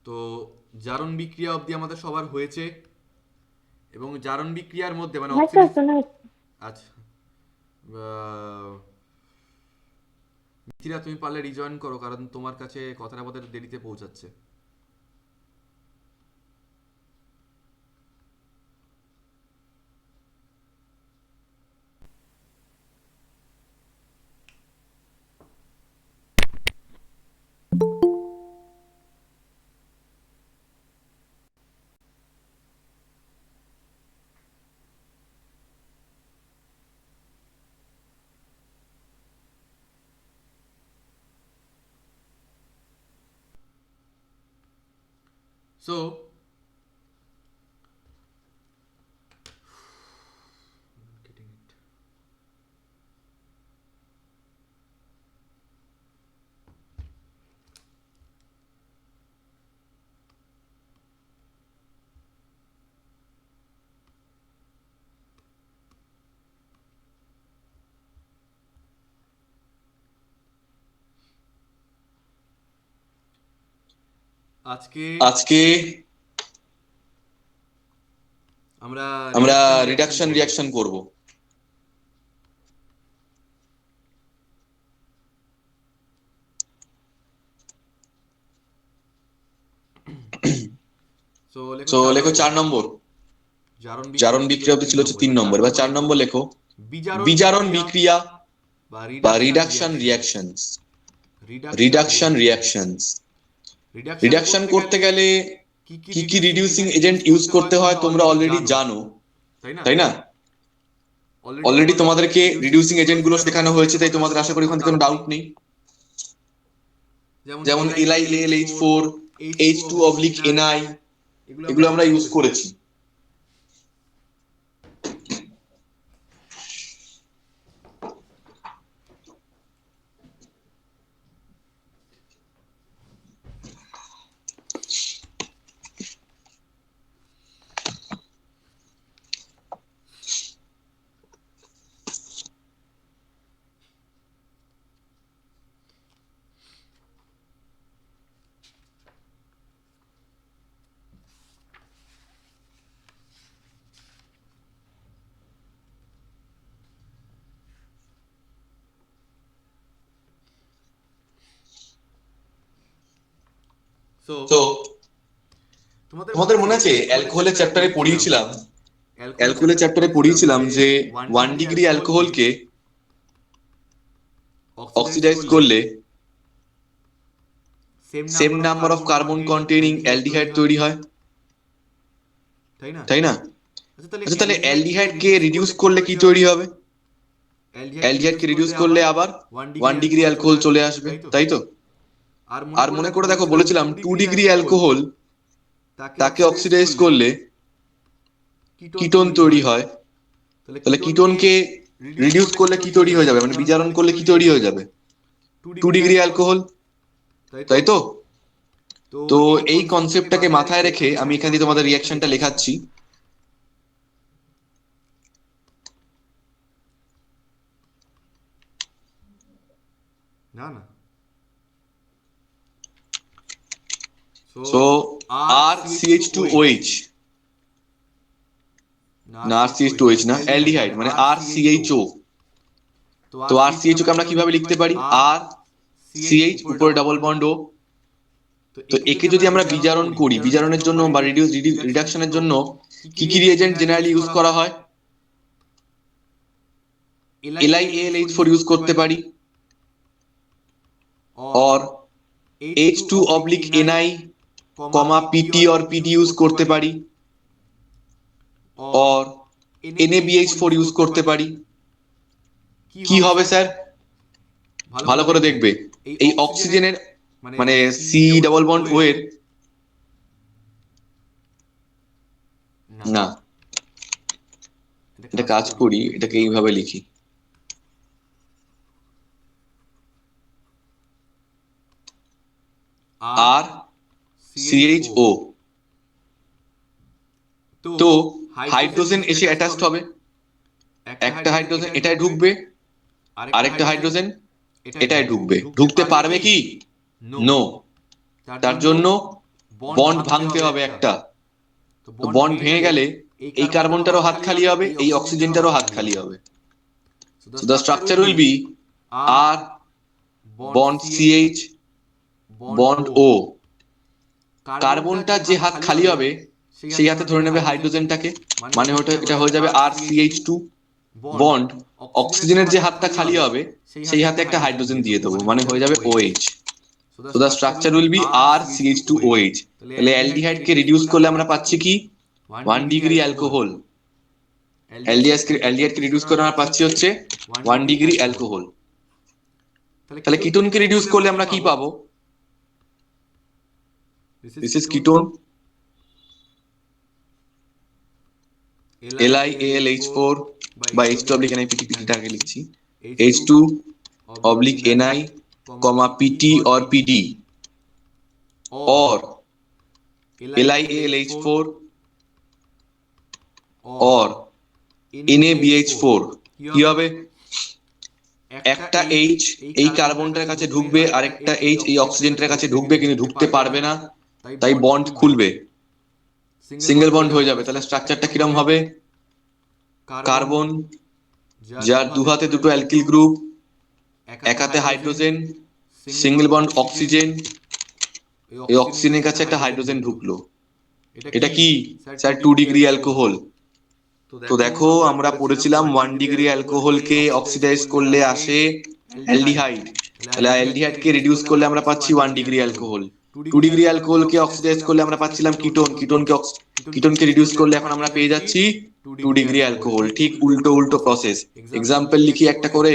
তো জারণ বিক্রিয়া অবধি আমাদের সবার হয়েছে, এবং জারণ বিক্রিয়ার মধ্যে মানে হ্যাঁ অক্সিডেজ। শোনা যাচ্ছে। আচ্ছা, মিথিলা তুমি পারলে রিজয়েন করো, কারণ তোমার কাছে কথাটা আমাদের দেরিতে পৌঁছাচ্ছে। সো আজকে আজকে আমরা আমরা রিডাকশন রিয়াকশন রিডাকশন করব। রিয়াকশন করব। সো লেখো সো 4 লেখো নম্বর। 4 নম্বর। জারণ বিক্রিয়া জারণ অবধি ছিল বিক্রিয়া হচ্ছে অবধি 3 ছিল হচ্ছে নম্বর, তিন এবার 4 নম্বর, এবার নম্বর 4 নম্বর লেখো। লেখো। বিজারণ বিজারণ বিক্রিয়া বিক্রিয়া বা বা reduction reduction reactions. Reactions. Reduction reduction reactions. Reactions. Reduction reduction করতে করতে গেলে গেলে কি কি কি কি reducing reducing agent use agent use করতে হয় করতে হয় তোমরা তোমরা অলরেডি অলরেডি জানো, জানো, তাই না? তাই না? অলরেডি অলরেডি তোমাদেরকে তোমাদেরকে রিডিউসিং রিডিউসিং এজেন্ট গুলো এজেন্ট গুলো শেখানো শেখানো হয়েছে, তাই হয়েছে, তাই তোমাদের তোমাদের আশা করি আশা করি ওখানে ওখানে কোনো কোনো ডাউট ডাউট নেই। নেই। যেমন যেমন L I LI L L H H four, four H two H two oblique oblique NI, N I, এগুলো আমরা এগুলো ইউজ আমরা ইউজ করেছি। করেছি। সো তো তোমাদের মনে তোমাদের আছে মনে আছে অ্যালকোহলের অ্যালকোহলের চ্যাপ্টারে চ্যাপ্টারে পড়িয়েছিলাম, পড়িয়েছিলাম, অ্যালকোহলের অ্যালকোহলের চ্যাপ্টারে চ্যাপ্টারে পড়িয়েছিলাম পড়িয়েছিলাম যে যে 1 ডিগ্রি 1 ডিগ্রি অ্যালকোহলকে অ্যালকোহলকে অক্সিডাইজ অক্সিডাইজ করলে করলে same same number of number of carbon carbon containing containing aldehyde তৈরি অ্যালডিহাইড হয়, তৈরি হয়, তাই না? তাই না? আচ্ছা, তাহলে আচ্ছা, তাহলে অ্যালডিহাইডকে অ্যালডিহাইডকে রিডিউস রিডিউস করলে কি করলে কি তৈরি হবে? তৈরি হবে? অ্যালডিহাইডকে রিডিউস অ্যালডিহাইডকে করলে রিডিউস করলে আবার আবার 1 ডিগ্রি 1 ডিগ্রি অ্যালকোহল চলে অ্যালকোহল চলে আসবে, আসবে, তাই তো? তাই তো? আর আর মনে করে দেখো বলেছিলাম বলেছিলাম 2 two degree degree alcohol alcohol তাকে তাকে অক্সিডাইজ অক্সিডাইজ করলে করলে কিটোন কিটোন তৈরি তৈরি হয়। হয়। তাহলে তাহলে কিটোনকে কিটোনকে রিডিউস রিডিউস করলে কি করলে কি তৈরি হয়ে তৈরি যাবে, হয়ে যাবে, মানে বিজারণ বিজারণ করলে কি করলে কি তৈরি হয়ে তৈরি যাবে? হয়ে যাবে? 2 two degree degree alcohol, alcohol, তাই তো? তাই তো? তো তো এই এই কনসেপ্টটাকে কনসেপ্টটাকে মাথায় মাথায় রেখে রেখে আমি আমি এখানে এখান দিয়ে তোমাদের তোমাদের রিয়াকশনটা রিয়াকশনটা লেখাচ্ছি। লেখাচ্ছি। না না, so so R R C H C two H two O O H, H, না আর না R C H C two H two O H না, এইচ না, অ্যালডিহাইড অ্যালডিহাইড মানে মানে R R C C H O. H O. তো তো R R C H C H okay okay আমরা আমরা কিভাবে কিভাবে লিখতে লিখতে পারি? পারি? R R C C H H উপরে উপরে double double bond O. Bond ও। তো তো একে একে যদি যদি আমরা আমরা বিজারণ বিজারণ করি, করি, বিজারণের বিজারণের জন্য জন্য বা বা রিডাকশনের রিডাকশনের জন্য জন্য কি কি কি কি reagent reagent generally generally use use করা করা হয়? হয়? LI LI L H L four H use four use করতে করতে পারি, পারি, or or H H two two oblique oblique NI NI, comma comma PT PT or or PD PD use use করতে করতে পারি, পারি, or or NABH NABH four four use use করতে করতে পারি। পারি। কি কি হবে হবে স্যার? স্যার? ভালো ভালো করে করে দেখবে। দেখবে। এই এই অক্সিজেনের অক্সিজেনের মানে মানে C C double double bond O bond O এর এর না, না। এটা এটা কাজ কাজ করি, করি, এটাকে এটাকে এইভাবে এইভাবে লিখি। লিখি। আর R C C H H O. ও। তো তো হাইড্রোজেন হাইড্রোজেন এসে এসে অ্যাটাচড অ্যাটাচড হবে, হবে, একটা একটা হাইড্রোজেন হাইড্রোজেন এটায় এটায় ঢুকবে, ঢুকবে, আরেকটা আরেকটা হাইড্রোজেন হাইড্রোজেন এটায় এটায় ঢুকবে। ঢুকবে। ঢুকতে ঢুকতে পারবে পারবে কি? কি? নো। নো। তার তার জন্য জন্য বন্ড ভাঙতে হবে একটা। তো বন্ড ভেঙে গেলে এই কার্বনটারও হাত খালি হবে, এই অক্সিজেনটারও হাত খালি হবে। So the structure will be R bond CH bond O. কার্বনটা যে হাত খালি হবে সেই হাতে ধরে নেবে হাইড্রোজেনটাকে, মানে ওটা এটা হয়ে যাবে RCH2 বন্ড। অক্সিজেনের যে হাতটা খালি হবে সেই হাতে একটা হাইড্রোজেন দিয়ে দেবো, মানে হয়ে যাবে OH. So the structure will be RCH2OH. তাহলে অ্যালডিহাইডকে রিডিউস করলে আমরা পাচ্ছি কি 1 ডিগ্রি অ্যালকোহল। অ্যালডিহাইডকে রিডিউস করে আমরা পাচ্ছি হচ্ছে 1 ডিগ্রি অ্যালকোহল। তাহলে কিটোনকে রিডিউস করলে আমরা কি পাবো? দিস ইজ কিটোন LiAlH4 বা H2-NiPT টাকে লিখছি H2-Ni, PT or PD or LiAlH4 or NaBH4. কি হবে? একটা H এই কার্বনটার কাছে ঢুকবে আর একটা H এই অক্সিজেনটার কাছে ঢুকবে, কিন্তু ঢুকতে পারবে না, তাই বন্ড খুলবে, সিঙ্গেল বন্ড হয়ে যাবে। তাহলে স্ট্রাকচারটা কিরকম হবে? কার্বন যার দু হাতে দুটো অ্যালকিল গ্রুপ, এক হাতে হাইড্রোজেন, সিঙ্গেল বন্ড অক্সিজেন, এই অক্সিজেনের কাছে একটা হাইড্রোজেন ঢুকলো। এটা কি স্যার? 2 degree alcohol. তো দেখো আমরা পড়েছিলাম 1 ডিগ্রি অ্যালকোহলকে অক্সিডাইজ করলে আসে অ্যালডিহাইড, তাহলে অ্যালডিহাইডকে রিডিউস করলে আমরা পাচ্ছি 1 ডিগ্রি অ্যালকোহল। 2 ডিগ্রি অ্যালকোহলকে অক্সিডাইজ করলে আমরা পাচ্ছিলাম কিটোন, কিটোনকে রিডিউস করলে এখন আমরা পেয়ে যাচ্ছি 2 ডিগ্রি অ্যালকোহল। ঠিক উল্টো উল্টো প্রসেস। এক্সাম্পল লিখি একটা করে।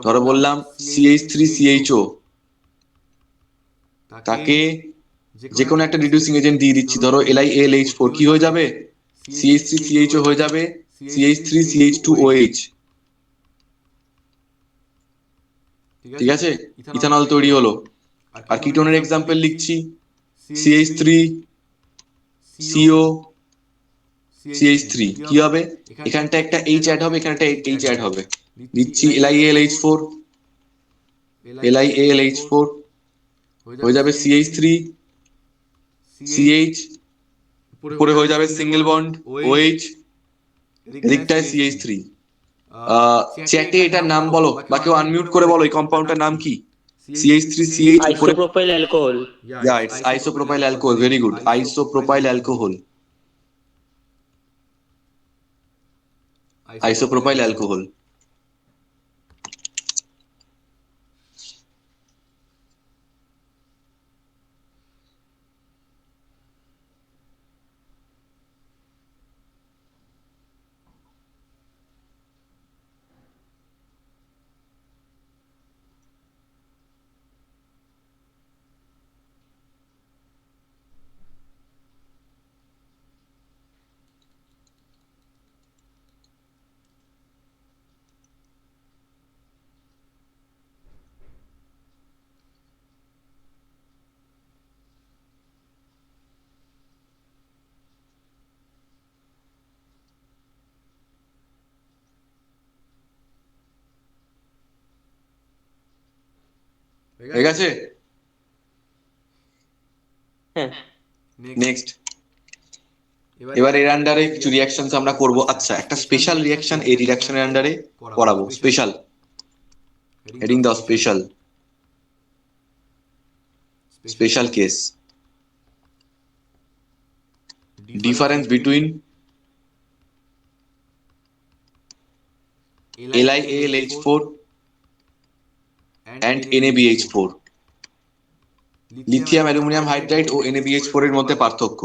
ধরো বললাম CH3CHO, তাকে যে কোনো একটা রিডিউসিং এজেন্ট দিয়ে দিচ্ছি, ধরো LiAlH4, কি হয়ে যাবে? CH3CHO হয়ে যাবে CH3CH2OH। ঠিক আছে, ইথানল তৈরি হলো। আর কিটোনের এক্সাম্পল লিখছি CH3CO কি হবে? এখানটা একটা H অ্যাড হবে, এখানটা H অ্যাড হবে, দিচ্ছি LiAlH4 হয়ে যাবে CH3CH, পরে হয়ে যাবে সিঙ্গেল বন্ড OH, এদিকটায় CH3। চ্যাটে এটার নাম বলো, বা কেউ আনমিউট করে বলো এই কম্পাউন্ডটার নাম কি? CH3CH উপরে, Isopropyl alcohol. yeah, it's isopropyl alcohol. Very good, isopropyl alcohol. Isopropyl alcohol. হয়ে গেছে? হ্যাঁ, নেক্সট, এবার এর আন্ডারে কিছু রিঅ্যাকশনস আমরা করব। আচ্ছা, একটা স্পেশাল রিঅ্যাকশন এই রিঅ্যাকশনের আন্ডারে করাবো। স্পেশাল, হেডিং দাও special, special case. Difference between LiAlH4 and NaBH4, lithium aluminium hydride ও NaBH4 এর মধ্যে পার্থক্য।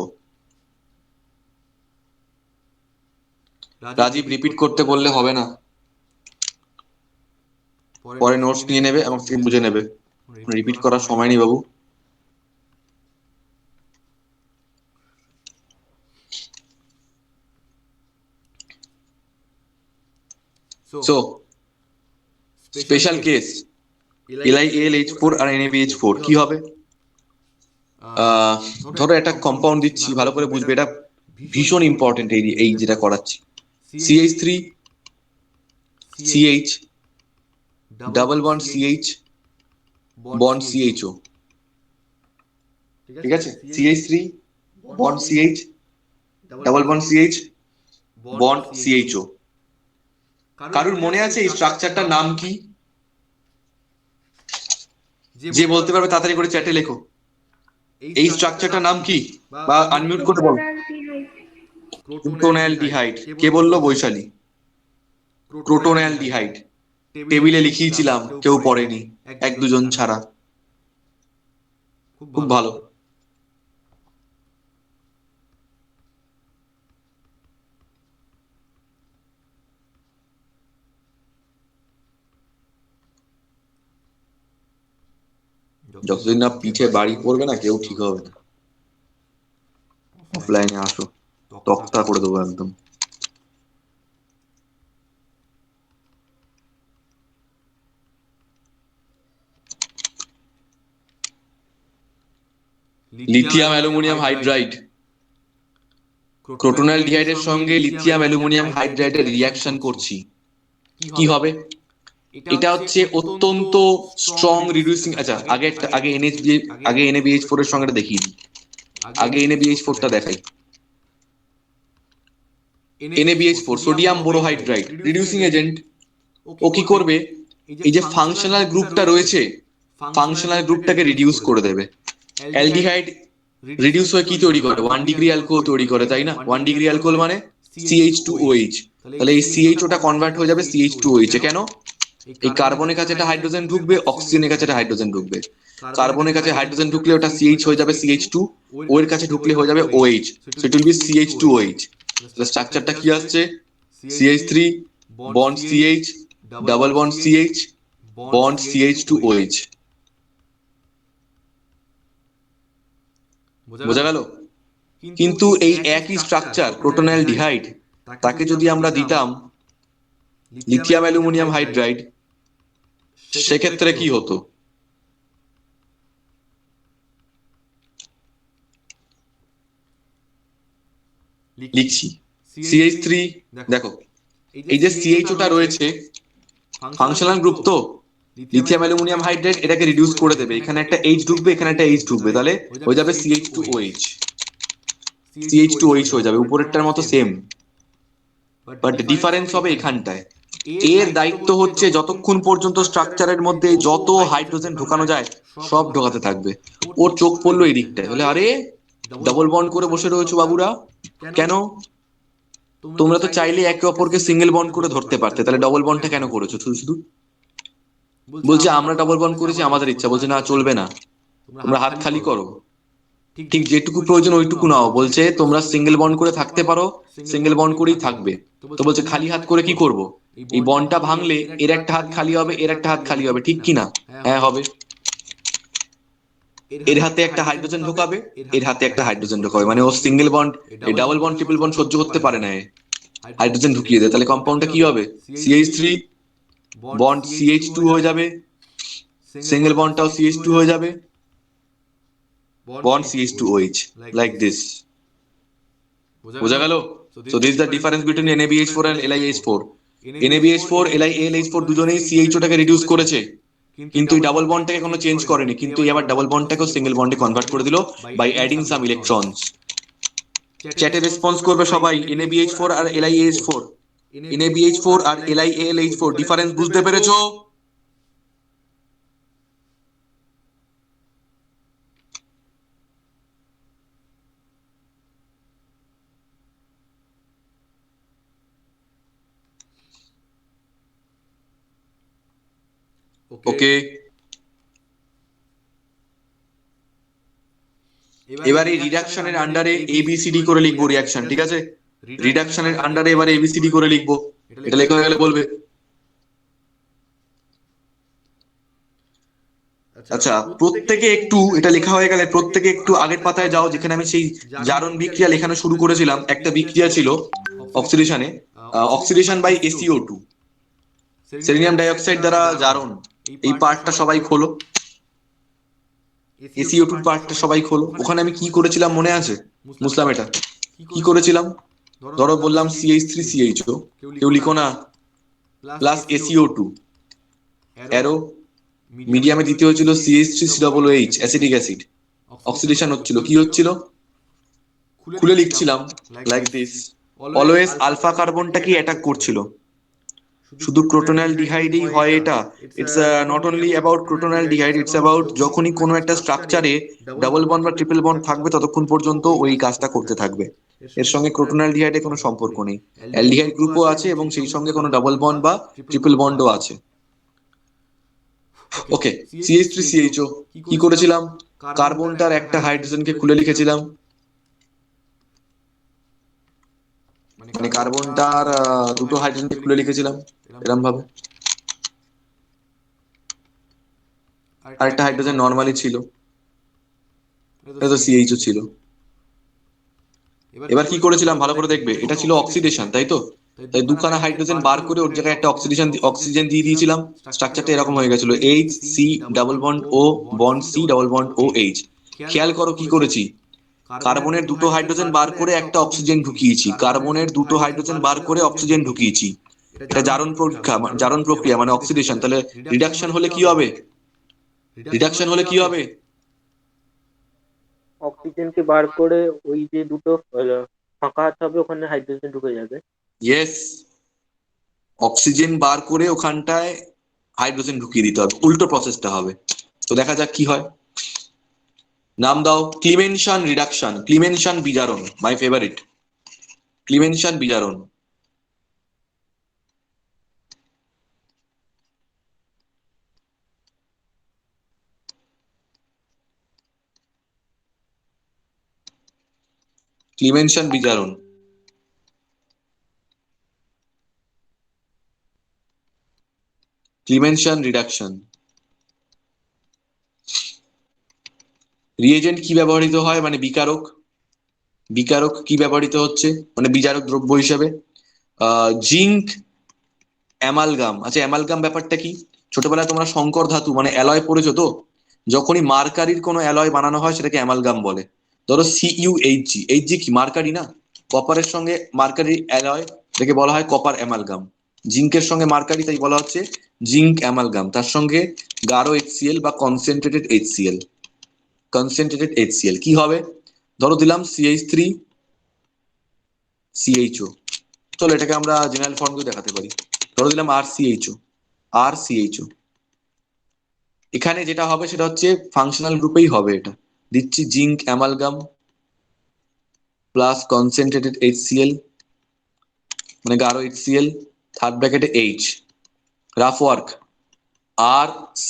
রাজীব রিপিট করতে বললে হবে না, পরে নোটস নিয়ে নেবে এবং বুঝে নেবে, রিপিট করার সময় নেই বাবু। সো স্পেশাল কেস LiAlH4 আর NaBH4 কি হবে? ধরো একটা কম্পাউন্ড দিচ্ছি, ভালো করে বুঝবে, এটা ভীষণ ইম্পর্টেন্ট এই যেটা করাচ্ছি। CH3CH double bond CH bond CHO, ঠিক আছে, CH3 bond CH, double bond CH, bond CHO। কারুর মনে আছে এই স্ট্রাকচারটার নাম কি? যে বলতে পারবে তাড়াতাড়ি করে চ্যাটে লেখো। এই স্ট্রাকচারটার নাম কি? বা আনমিউট করে বল। ক্রোটোনালডিহাইড। কে বললো? বৈশালী। ক্রোটোনালডিহাইড টেবিলে লিখিয়েছিলাম, কেউ পড়েনি, এক দুজন ছাড়া। খুব ভালো। যতদিন না পিঠে বাড়ি পড়বে না কেউ ঠিক হবে না। অফলাইনে আসো, তক্তা করে দেবো একদম। Lithium aluminium hydride. ক্রোটোনালডিহাইডের সঙ্গে লিথিয়াম অ্যালুমিনিয়াম হাইড্রাইডের রিয়াকশন করছি, কি হবে? এটা হচ্ছে অত্যন্ত স্ট্রং রিডিউসিং। আচ্ছা, আগে NaBH4 এর সঙ্গে দেখিয়ে দিই। আগে NaBH4টা দেখাই। NaBH4 sodium borohydride reducing agent. ও কি করবে? এই যে ফাংশনাল গ্রুপটা রয়েছে, ফাংশনাল গ্রুপটাকে রিডিউস করে দেবে। অ্যালডিহাইড রিডিউস হয়ে কি তৈরি করে? 1 ডিগ্রি অ্যালকোহল তৈরি করে, তাই না? 1 ডিগ্রি অ্যালকোহল মানে CH2OH। তাহলে এই CHOটা কনভার্ট হয়ে যাবে CH2OH এ। কেন? এই কার্বনের কাছে একটা হাইড্রোজেন ঢুকবে, অক্সিজেনের কাছে একটা হাইড্রোজেন ঢুকবে। কার্বনের কাছে হাইড্রোজেন ঢুকলে ওটা CH হয়ে যাবে CH2, ও এর কাছে ঢুকলে হয়ে যাবে OH, so it will be CH2OH। তাহলে স্ট্রাকচারটা কি আসছে? CH3 bond CH, double bond CH, bond CH2OH। বোঝা গেল? কিন্তু এই একই স্ট্রাকচার ক্রোটোনালডিহাইড, তাকে যদি আমরা দিতাম লিথিয়াম অ্যালুমিনিয়াম হাইড্রাইড, সেক্ষেত্রে কি হতো? লিখছি CH3। দেখো, এই যে CHOটা রয়েছে ফাংশনাল গ্রুপ, তো লিথিয়াম অ্যালুমিনিয়াম হাইড্রাইড এটাকে রিডিউস করে দেবে। এখানে একটা H ঢুকবে, এখানে একটা H ঢুকবে, তাহলে হয়ে যাবে CH2OH। CH2OH হয়ে যাবে, উপরেরটার মতো সেম, বাট ডিফারেন্স হবে এখানটায়। এর দায়িত্ব হচ্ছে যতক্ষণ পর্যন্ত স্ট্রাকচারের মধ্যে যত হাইড্রোজেন ঢোকানো যায় সব ঢোকাতে থাকবে। ওর চোখ পড়লো এই দিকটায়, বলে আরে ডাবল বন্ড করে বসে রয়েছো বাবুরা, কেন? তোমরা তো চাইলে একে অপরকে সিঙ্গেল বন্ড করে ধরতে পারতে, তাহলে ডবল বন্ডটা কেন করেছো শুধু শুধু? বলছে আমরা ডাবল বন্ড করেছি আমাদের ইচ্ছা। বলছে না, চলবে না, তোমরা হাত খালি করো, ঠিক যেটুকু প্রয়োজন ওইটুকু নাও। বলছে তোমরা সিঙ্গেল বন্ড করে থাকতে পারো, সিঙ্গেল বন্ড করেই থাকবে। তো বলছে খালি হাত করে কি করব? এই বন্ডটা ভাঙলে এর একটা হাত খালি হবে, এর একটা হাত খালি হবে, ঠিক কি না? হ্যাঁ হবে। এর হাতে একটা হাইড্রোজেন ঢোকাবে, এর হাতে একটা হাইড্রোজেন ঢোকাবে, মানে ও সিঙ্গেল বন্ড, এই ডাবল বন্ড ট্রিপল বন্ড সহ্য করতে পারে না, হাইড্রোজেন ঢুকিয়ে দেয়। তাহলে কম্পাউন্ডটা কি হবে? CH3 বন্ড CH2 হয়ে যাবে, সিঙ্গেল বন্ডটাও CH2 হয়ে যাবে, bond CH2OH like this. বোঝা গেল? So this is the difference between NaBH4 and LiH4. NaBH4 LiAlH4 দুজনেই CHO-টাকে রিডিউস করেছে, কিন্তু এই ডাবল বন্ডটাকে কোনো চেঞ্জ করেনি। কিন্তু এই আবার ডাবল বন্ডটাকেও সিঙ্গেল বন্ডে কনভার্ট করে দিল বাই অ্যাডিং সাম ইলেকট্রনস। চ্যাটে রেসপন্স করবে সবাই NaBH4 আর LiAH4। NaBH4 আর LiAlH4 ডিফারেন্স বুঝতে পেরেছো? ওকে, এবার এই রিডাকশনের আন্ডারে ABCD করে লিখবো রিয়াকশন, ঠিক আছে? রিডাকশনের আন্ডারে এবার ABCD করে লিখবো। এটা লেখা হয়ে গেলে বলবে। আচ্ছা, প্রত্যেকে একটু, এটা লেখা হয়ে গেলে প্রত্যেকে একটু আগের পাতায় যাও, যেখানে আমি সেই জারণ বিক্রিয়া লেখানো শুরু করেছিলাম। একটা বিক্রিয়া ছিল অক্সিডেশনে, oxidation by SiO2, selenium dioxide দ্বারা জারণ। এই পার্টটা সবাই খোলো, SiO2 পার্টটা সবাই খোলো। ওখানে আমি কি করেছিলাম মনে আছে? মুসলাম, এটা কি করেছিলাম? ধরো বললাম CH3CHO, কেউ লিখো না, প্লাস SiO2, অ্যারো, মিডিয়ামে দিতে হয়েছিল CH3COOH অ্যাসিটিক অ্যাসিড, অক্সিডেশন হচ্ছিল, কি হচ্ছিল, খুলে লিখছিলাম লাইক দিস, অলওয়েজ আলফা কার্বনটাকে অ্যাটাক করছিল। শুধু ক্রোটোনালডিহাইডেই হয় এটা? It's not only about crotonaldehyde, it's about যখনই কোনো একটা স্ট্রাকচারে ডাবল বন্ড বা ট্রিপল বন্ড থাকবে ততক্ষণ পর্যন্ত ওই কাজটা করতে থাকবে। এর সঙ্গে ক্রোটোনালডিহাইডের কোনো সম্পর্ক নেই। অ্যালডিহাইড গ্রুপও আছে এবং সেই সঙ্গে কোনো ডাবল বন্ড বা ট্রিপল বন্ডও আছে। ওকে, CH3CHO কি করেছিলাম, কার্বনটার একটা হাইড্রোজেনকে খুলে লিখেছিলাম, মানে কার্বনটার দুটো হাইড্রোজেনকে খুলে লিখেছিলাম এরকম ভাবে, আরেকটা হাইড্রোজেন নর্মালি ছিল, এটা তো CHO ছিল। এবার কি করেছিলাম ভালো করে দেখবে, এটা ছিল অক্সিডেশন, তাই তো? তাই দুখানা হাইড্রোজেন বার করে ওর জায়গায় একটা অক্সিজেন দিয়ে দিয়েছিলাম। স্ট্রাকচারটা এরকম হয়ে গেছিল, HC double bond O, bond C double bond OH। খেয়াল করো কি করেছি, কার্বনের দুটো হাইড্রোজেন বার করে একটা অক্সিজেন ঢুকিয়েছি, কার্বনের দুটো হাইড্রোজেন বার করে অক্সিজেন ঢুকিয়েছি। এটা জারণ প্রক্রিয়া মানে অক্সিডেশন। তাহলে রিডাকশন হলে কি হবে, রিডাকশন হলে কি হবে? অক্সিজেনকে বার করে ওই যে দুটো ফাঁকা হাত হবে ওখানে হাইড্রোজেন ঢুকে যাবে। ইয়েস, অক্সিজেন বার করে ওখানটায় হাইড্রোজেন ঢুকিয়ে দিতে হবে, উল্টো প্রসেসটা হবে। তো দেখা যাক কি হয়। নাম দাও ক্লিমেনশন রিডাকশন, ক্লিমেনশন বিজারণ, মাই ফেভারিট, ক্লিমেনশন বিজারণ। ক্লিমেনশন বিজারণ, ক্লিমেনশন রিডাকশন। রিএজেন্ট কি ব্যবহৃত হয়, মানে বিকারক, বিকারক কি ব্যবহৃত হচ্ছে মানে বিজারক দ্রব্য হিসেবে? Zinc amalgam. আচ্ছা, অ্যামালগাম ব্যাপারটা কি? ছোটবেলায় তোমরা সংকর ধাতু মানে অ্যালয় পড়েছো তো? যখনই মার্কারির কোনো অ্যালয় বানানো হয় সেটাকে অ্যামালগাম বলে। ধরো CuHg, এইচজি কি মার্কারি না? কপারের সঙ্গে মার্কারি অ্যালয়, এটাকে বলা হয় কপার অ্যামালগাম। জিঙ্কের সঙ্গে মার্কারি, তাই বলা হচ্ছে জিঙ্ক অ্যামালগাম। তার সঙ্গে গাঢ় HCl বা কনসেন্ট্রেটেড HCl, কনসেন্ট্রেটেড HCl কি হবে? ধরো দিলাম CH3CHO, চলো এটাকে আমরা জেনারেল ফর্ম দিয়ে দেখাতে পারি। ধরো দিলাম RCHO। এখানে যেটা হবে সেটা হচ্ছে ফাংশনাল গ্রুপেই হবে, এটা দিচ্ছি zinc amalgam plus concentrated HCl মানে গাঢ় HCl, থার্ড ব্র্যাকেটে H, rough work RC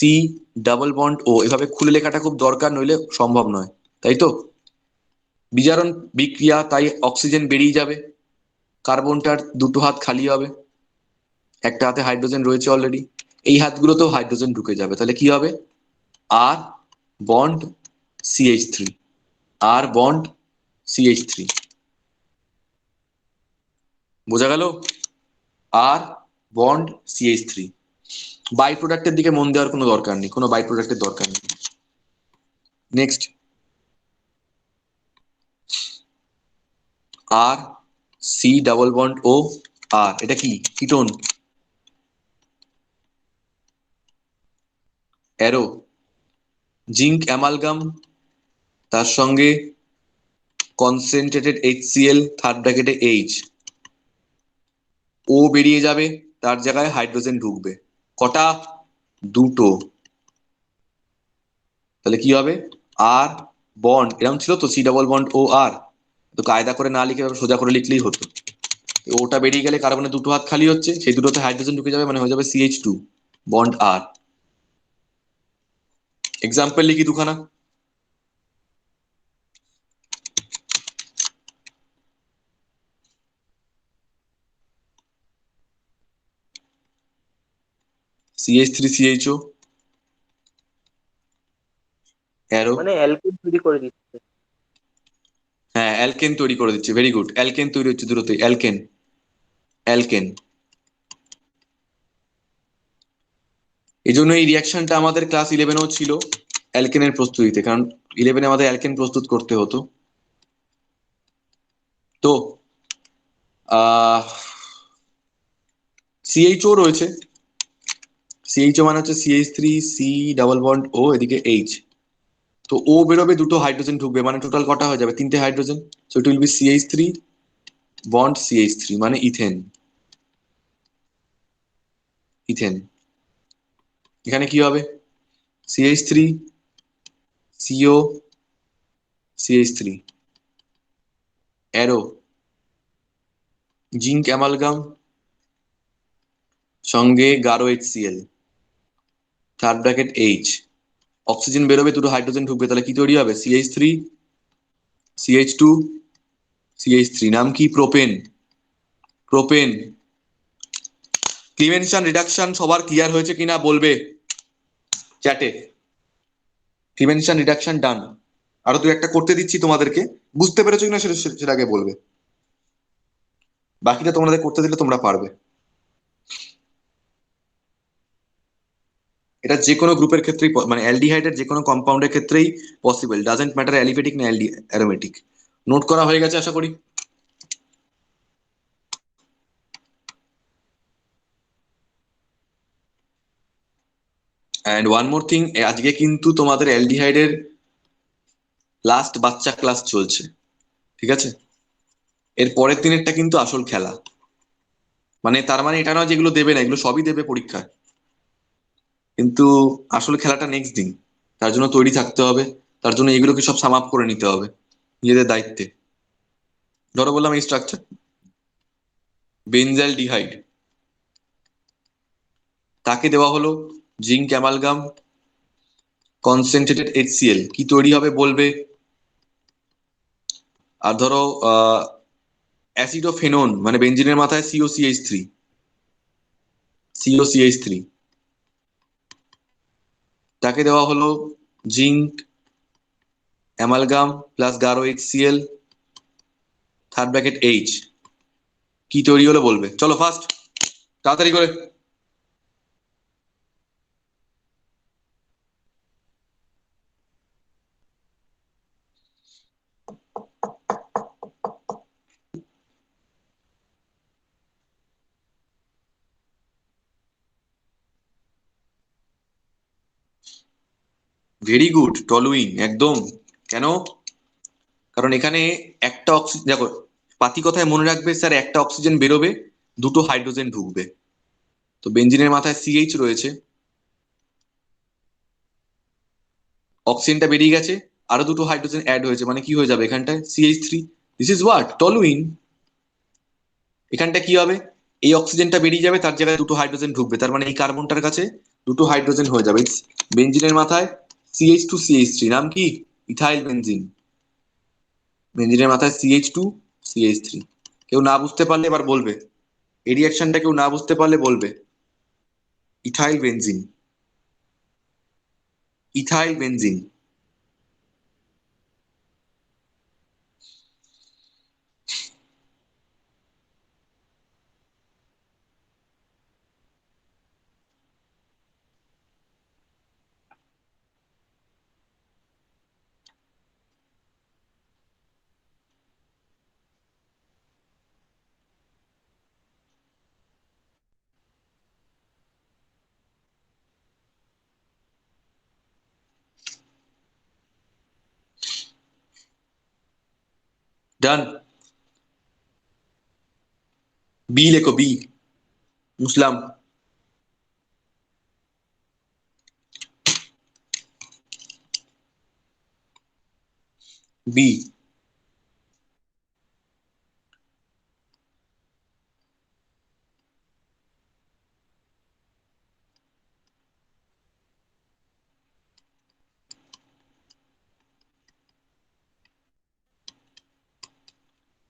double bond O। এভাবে খুলে লেখাটা খুব দরকার, নইলে সম্ভব নয়, তাই তো? বিজারণ বিক্রিয়া, তাই অক্সিজেন বেরিয়ে যাবে, কার্বনটার দুটো হাত খালি হবে, একটা হাতে হাইড্রোজেন রয়েছে অলরেডি, এই হাতগুলোতেও হাইড্রোজেন ঢুকে যাবে। তাহলে কি হবে, আর বন্ড CH3, আর বন্ড CH3। বোঝা গেল? আর বন্ড CH3। বাই প্রোডাক্টের দিকে মন দেওয়ার কোনো দরকার নেই, কোনো বাই প্রোডাক্টের দরকার নেই। Next, RC double bond O, আর এটা কি কিটোন, অ্যারো, জিঙ্ক অ্যামালগাম, তার সঙ্গে কনসেন্ট্রেটেড HCl, থার্ড ব্র্যাকেটে H, ও বেরিয়ে যাবে, তার জায়গায় হাইড্রোজেন ঢুকবে, কটা? দুটো। তাহলে কি হবে, আর বন্ড, এরকম ছিল তো C ডাবল বন্ড O আর, তো কায়দা করে না লিখে সোজা করে লিখলেই হতো। ওটা বেরিয়ে গেলে কার্বনের দুটো হাত খালি হচ্ছে, সেই দুটোতে হাইড্রোজেন ঢুকে যাবে, মানে হয়ে যাবে CH2 বন্ড R। এক্সাম্পল লিখি দুখানা, CH3CHO, অ্যারো। মানে অ্যালকিন তৈরি করে দিচ্ছে। হ্যাঁ, অ্যালকেন তৈরি করে দিচ্ছে, ভেরি গুড, অ্যালকেন তৈরি হচ্ছে দুটোতে, অ্যালকেন, অ্যালকেন। এই জন্য এই রিয়াকশনটা আমাদের ক্লাস 11-এও ছিল অ্যালকেনের প্রস্তুতিতে, কারণ 11-এ আমাদের অ্যালকেন প্রস্তুত করতে হতো। তো CHO রয়েছে, CHO মানে হচ্ছে CH3C ডাবল বন্ড O, এদিকে H। তো ও বেরোবে, দুটো হাইড্রোজেন ঢুকবে, মানে টোটাল কটা হয়ে যাবে? 3টে hydrogen. So it will be CH3 bond CH3 মানে ইথেন। ইথেন এখানে কি হবে? CH3 CO CH3 arrow zinc amalgam সঙ্গে গাঢ় HCl, third bracket H, oxygen বেরোবে, দুটো হাইড্রোজেন ঢুকবে, তাহলে কি তৈরি হবে? CH3 CH2 CH3, নাম কি? প্রোপেন। প্রোপেন। ক্লিমেনশন রিডাকশন সবার ক্লিয়ার হয়েছে কিনা বলবে চ্যাটে। ক্লিমেনশন রিডাকশন ডান। আরো দু একটা করতে দিচ্ছি তোমাদেরকে, বুঝতে পেরেছো কিনা সেটা আগে বলবে, বাকিটা তোমাদের করতে দিলে তোমরা পারবে। এটা যে কোনো গ্রুপের ক্ষেত্রেই মানে অ্যালডিহাইডের যে কোনো কম্পাউন্ডের ক্ষেত্রেই পসিবল, ডাজেন্ট ম্যাটার অ্যালিফেটিক না অ্যারোমেটিক। নোট করা হয়ে গেছে আশা করি। অ্যান্ড ওয়ান মোর থিং, আজকে কিন্তু তোমাদের অ্যালডিহাইডের লাস্ট বাচ্চা ক্লাস চলছে, ঠিক আছে? এর পরের দিনেরটা কিন্তু আসল খেলা, মানে তার মানে এটা নয় যেগুলো দেবে না, এগুলো সবই দেবে পরীক্ষায়, কিন্তু আসল খেলাটা নেক্সট দিন। তার জন্য তৈরি থাকতে হবে, তার জন্য এগুলোকে সব সাম আপ করে নিতে হবে নিজেদের দায়িত্বে। ধরো বললাম এই স্ট্রাকচার, বেনজাইল ডিহাইড, তাকে দেওয়া হলো জিঙ্ক অ্যামালগাম কনসেন্ট্রেটেড HCl, কি তৈরি হবে বলবে। আর ধরো অ্যাসিডোফেনন মানে বেঞ্জিনের মাথায় COCH3 তাকে দেওয়া হলো জিঙ্ক অ্যামালগাম প্লাস গাঢ় HCl, থার্ড ব্র্যাকেট H, কি তৈরি হলো বলবে। চলো ফার্স্ট, তাড়াতাড়ি করে। ভেরি গুড, টলুইন একদম। কেন? কারণ এখানে একটা অক্সিজেন, দেখো পাতি কথায় মনে রাখবে স্যার, একটা অক্সিজেন বেরোবে, দুটো হাইড্রোজেন ঢুকবে। তো বেঞ্জিনের মাথায় CH রয়েছে, অক্সিজেনটা বেরিয়ে গেছে, আরো দুটো হাইড্রোজেন অ্যাড হয়েছে, মানে কি হয়ে যাবে এখানটায়? CH3। This is what? Toluene. এখানটা কি হবে? এই অক্সিজেনটা বেরিয়ে যাবে, তার জায়গায় দুটো হাইড্রোজেন ঢুকবে, তার মানে এই কার্বনটার কাছে দুটো হাইড্রোজেন হয়ে যাবে। বেঞ্জিনের মাথায় CH2CH3, নাম কি? Ethyl benzene. বেঞ্জিনের মাথায় CH2CH3। কেউ না বুঝতে পারলে এবার বলবে, এই রিয়াকশনটা কেউ না বুঝতে পারলে বলবে ethyl benzene. Ethyl benzene. Done. B লেখো, বি। মুসলাম। বি।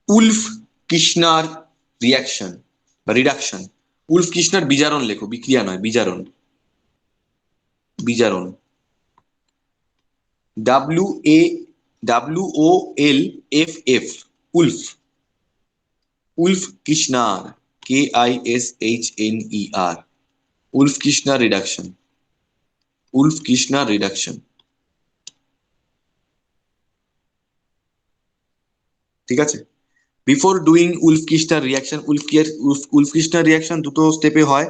উলফ কৃষ্ণার রিয়াকশন বা রিডাকশন। উলফ কৃষ্ণার বিজারণ লেখো, বিক্রিয়া নয়, বিজারণ। বিজারণ। WOLFF, Wolff. Wolff Kishner, KISHNER, Wolff Kishner reduction. Wolff Kishner reduction, ঠিক আছে? Before doing Wolff Kishner reaction, Wolff Kishner reaction দুটো স্টেপে হয়।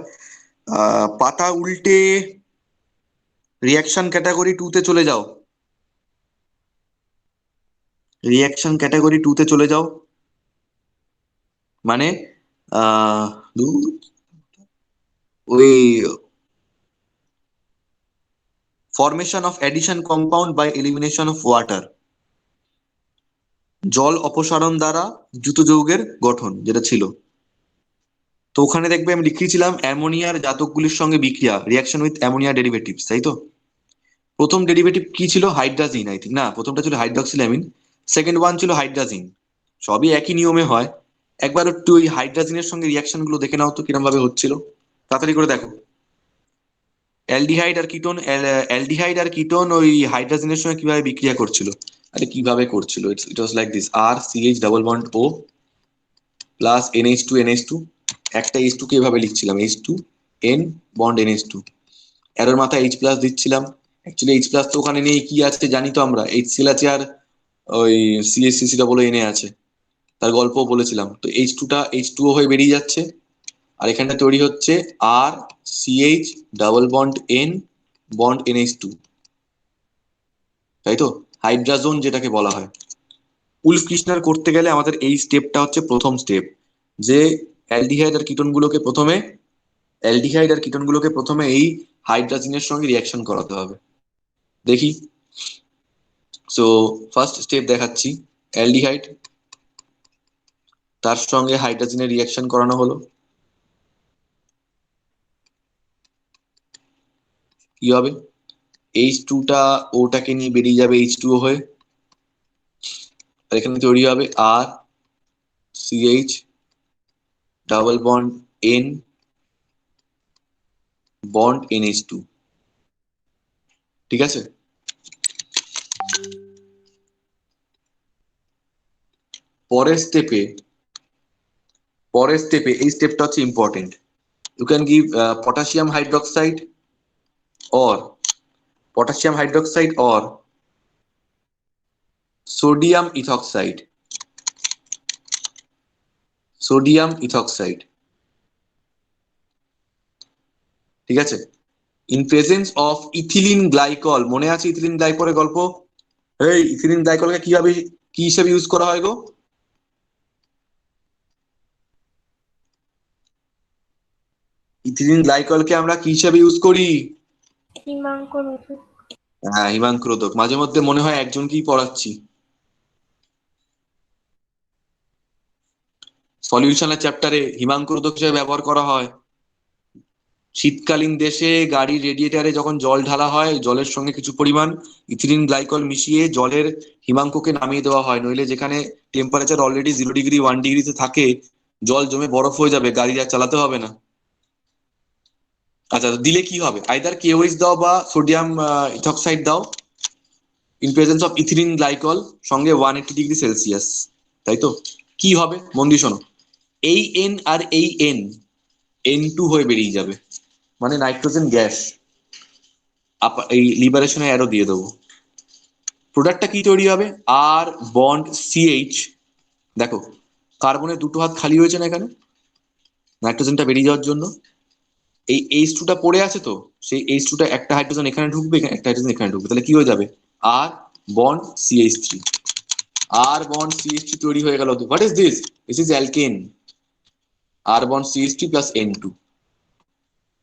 পাতা উল্টে রিয়াকশন ক্যাটাগরি 2 তে চলে যাও। রিয়াকশন ক্যাটাগরি 2 তে চলে যাও, মানে আহ ওই formation of addition compound by elimination of water, জল অপসারণ দ্বারা দ্রুত যৌগের গঠন যেটা ছিল। তো ওখানে দেখবে আমি লিখেছিলাম অ্যামোনিয়ার জাতকগুলির সঙ্গে বিক্রিয়া, রিয়াকশন উইথ অ্যামোনিয়া ডেরিভেটিভস, তাই তো? প্রথম ডেরিভেটিভ কি ছিল? হাইড্রাজিন, আই থিঙ্ক, না প্রথমটা ছিল হাইড্রক্সিলামিন, সেকেন্ড ওয়ান ছিল হাইড্রাজিন। সবই একই নিয়মে হয়। একবার একটু ওই হাইড্রাজিনের সঙ্গে রিয়াকশন গুলো দেখে নাও তো কিরম ভাবে হচ্ছিল, তাড়াতাড়ি করে দেখো। অ্যালডিহাইড আর কিটোন ওই হাইড্রাজিনের সঙ্গে কিভাবে বিক্রিয়া করছিল? আরে কিভাবে করছিল, it was like this, R CH double bond O plus NH2 একটা H2 কে এভাবে লিখছিলাম, H2N বন্ড NH2, এরোর মাথায় H প্লাস দিচ্ছিলাম। অ্যাকচুয়ালি H প্লাস তো ওখানে নেই, কি আছে জানি তো আমরা, HCl আছে আর ওই CH3 ডাবল Na আছে, তার গল্পও বলেছিলাম। তো H2 হয়ে বেরিয়ে যাচ্ছে, আর এখানটা তৈরি হচ্ছে আর CH double bond N bond NH2, তাই তো? হাইড্রাজোন যেটাকে বলা হয়। উলফ কৃষ্ণার করতে গেলে আমাদের এই স্টেপটা হচ্ছে প্রথম স্টেপ, যে অ্যালডিহাইড আর কিটোনগুলোকে প্রথমে এই হাইড্রাজিনের সঙ্গে রিয়াকশন করাতে হবে। দেখি, সো ফার্স্ট স্টেপ দেখাচ্ছি, অ্যালডিহাইড তার সঙ্গে হাইড্রাজিনের রিয়াকশন করানো হলো। কি হবে? H2টা ওটাকে নিয়ে বেরিয়ে যাবে H2O হয়ে, আর এখানে তৈরি হবে আর CH double bond N bond NH2, ঠিক আছে? পরের স্টেপে এই স্টেপটা হচ্ছে important. You can give potassium hydroxide or sodium ethoxide, ঠিক আছে? In presence of ethylene glycol, মনে আছে ইথিলিন গ্লাইকলের গল্প? এই ইথিলিন গ্লাইকলকে কি হিসেবে ইউজ করা হয় গো? ইথিলিন গ্লাইকলকে আমরা কি হিসেবে ইউজ করি? হ্যাঁ, হিমাঙ্কুরোদক। মাঝে মধ্যে মনে হয় একজনকেই পড়াচ্ছি। সলিউশনের চ্যাপ্টারে হিমাঙ্কুরোদক হিসেবে ব্যবহার করা হয়। শীতকালীন দেশে গাড়ির রেডিয়েটারে যখন জল ঢালা হয়, জলের সঙ্গে কিছু পরিমাণ ইথিলিন গ্লাইকল মিশিয়ে জলের হিমাঙ্ককে নামিয়ে দেওয়া হয়, নইলে যেখানে টেম্পারেচার অলরেডি 0 ডিগ্রি 1 ডিগ্রিতে থাকে, জল জমে বরফ হয়ে যাবে, গাড়ি আর চালাতে হবে না। আচ্ছা, দিলে কি হবে? আইদার KOH দাও বা সোডিয়াম ইথক্সাইড দাও in presence of ethylene glycol, সঙ্গে 180 ডিগ্রি সেলসিয়াস, তাই তো? কি হবে মন দিয়ে শোনো, এই N আর এই N2 হয়ে বেরিয়ে যাবে, মানে নাইট্রোজেন গ্যাস। এই লিবারেশনে অ্যারো দিয়ে দেবো। প্রোডাক্টটা কি তৈরি হবে? আর বন্ড CH, দেখো কার্বনের দুটো হাত খালি হয়েছে না এখানে, নাইট্রোজেনটা বেরিয়ে যাওয়ার জন্য। এই H2টা পড়ে আছে, তো সেই H2টা একটা হাইড্রোজেন এখানে ঢুকবে, একটা হাইড্রোজেন এখানে ঢুকবে, তাহলে কি হয়ে যাবে? আর বন্ড CH3, আর বন্ড CH3 তৈরি হয়ে গেল। What is this? This is alkane, R bond CH3 plus N2,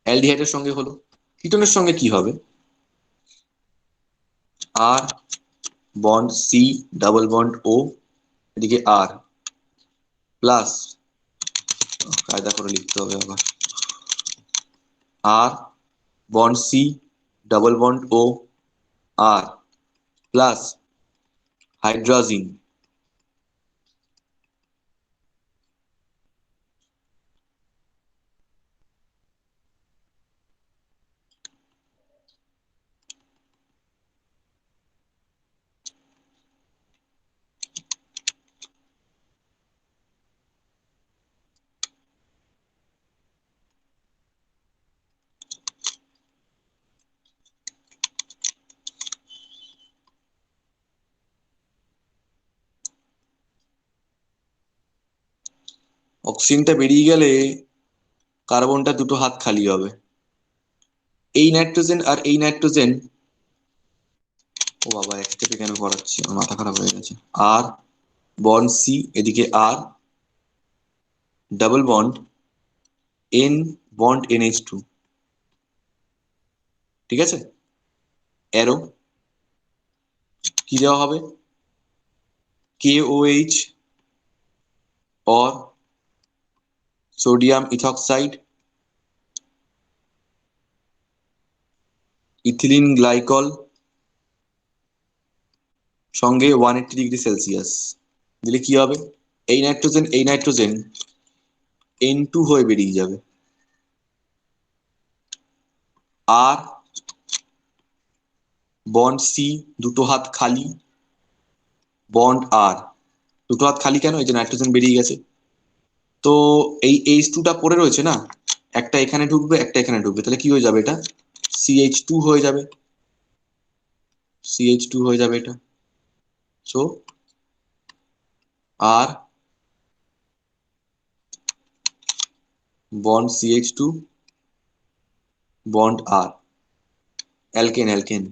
অ্যালডিহাইডের সঙ্গে হলো। কিটোনের সঙ্গে কি হবে? R bond C double bond O, এদিকে আর প্লাস, কায়দা করে লিখতে হবে আবার, R bond C double bond O R plus hydrazine, অক্সিজেনটা বেরিয়ে গেলে কার্বনটা দুটো হাত খালি হবে। এই নাইট্রোজেন আর এই নাইট্রোজেন ও বাবা, এক থেকে কেন করাচ্ছি, আমার মাথা খারাপ হয়ে গেছে। আর বন্ড সি, এদিকে R, double bond N, bond NH2, ঠিক আছে। অ্যারো কি দেওয়া হবে, KOH or sodium ethoxide, ethylene glycol, সঙ্গে 180°C দিলে কি হবে, এই নাইট্রোজেন N2 হয়ে বেরিয়ে যাবে। আর বন্ড সি, দুটো হাত খালি, বন্ড আর, দুটো হাত খালি কেন, এই যে নাইট্রোজেন বেরিয়ে গেছে। তো এই H2টা পড়ে রয়েছে না, একটা এখানে ঢুকবে, একটা এখানে ঢুকবে, তাহলে কি হয়ে যাবে, এটা CH2 হয়ে যাবে, CH2 হয়ে যাবে এটা। সো আর বন্ড CH2, বন্ড আর, অ্যালকেন।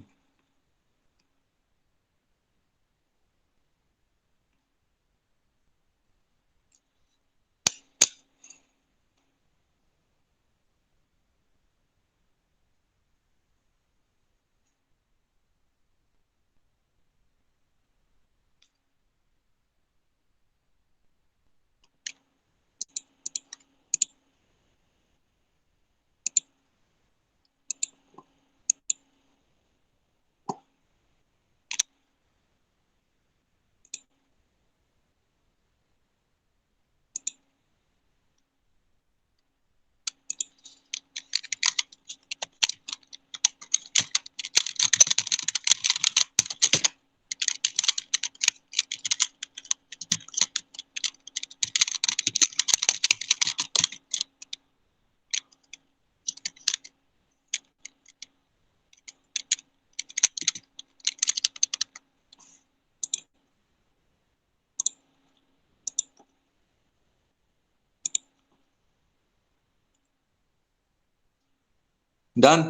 ডান।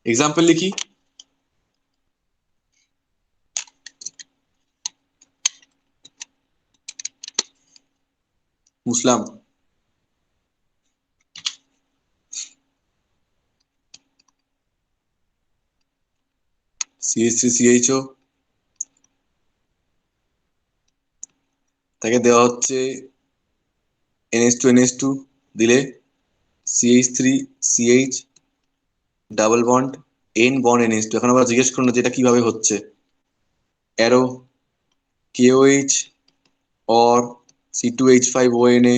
এক্সাম্পল লিখি, মুসলাম, CH3CHO, তাকে দেওয়া হচ্ছে NH2NH2, দিলে CH3CH, double bond N, bond NH2। এখন আবার জিজ্ঞেস করুন যে এটা কিভাবে হচ্ছে, arrow KOH or C2H5ONA,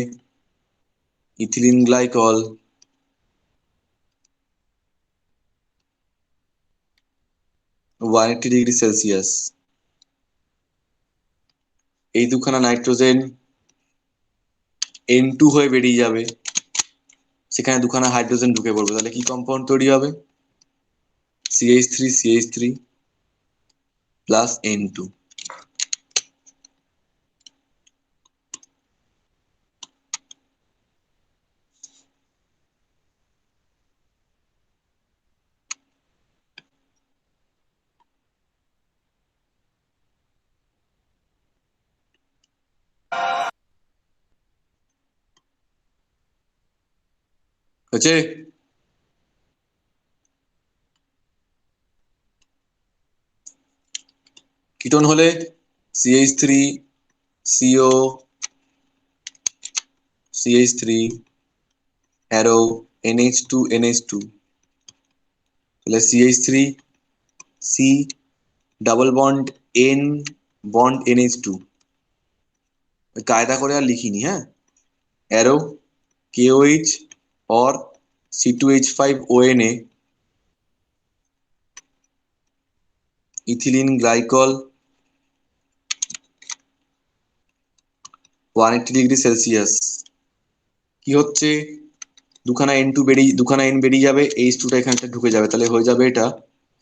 ethylene glycol, 180°C। এই দুখানা নাইট্রোজেন N2 হয়ে বেরিয়ে যাবে, সেখানে দুখানা হাইড্রোজেন ঢুকে পড়বে, তাহলে কি কম্পাউন্ড তৈরি হবে, CH3CH3 প্লাস N2। হচ্ছে, কিটোন হলে CH3CO, CH3, অ্যারো NH2NH2, তাহলে CH3C, double bond N, bond NH2, কায়দা করে আর লিখিনি, হ্যাঁ, arrow KOH or C2H5ONA, ethylene glycol, 180°C। কি হচ্ছে, দুখানা N বেরিয়ে যাবে, H2টা এখানটা ঢুকে যাবে, তাহলে হয়ে যাবে এটা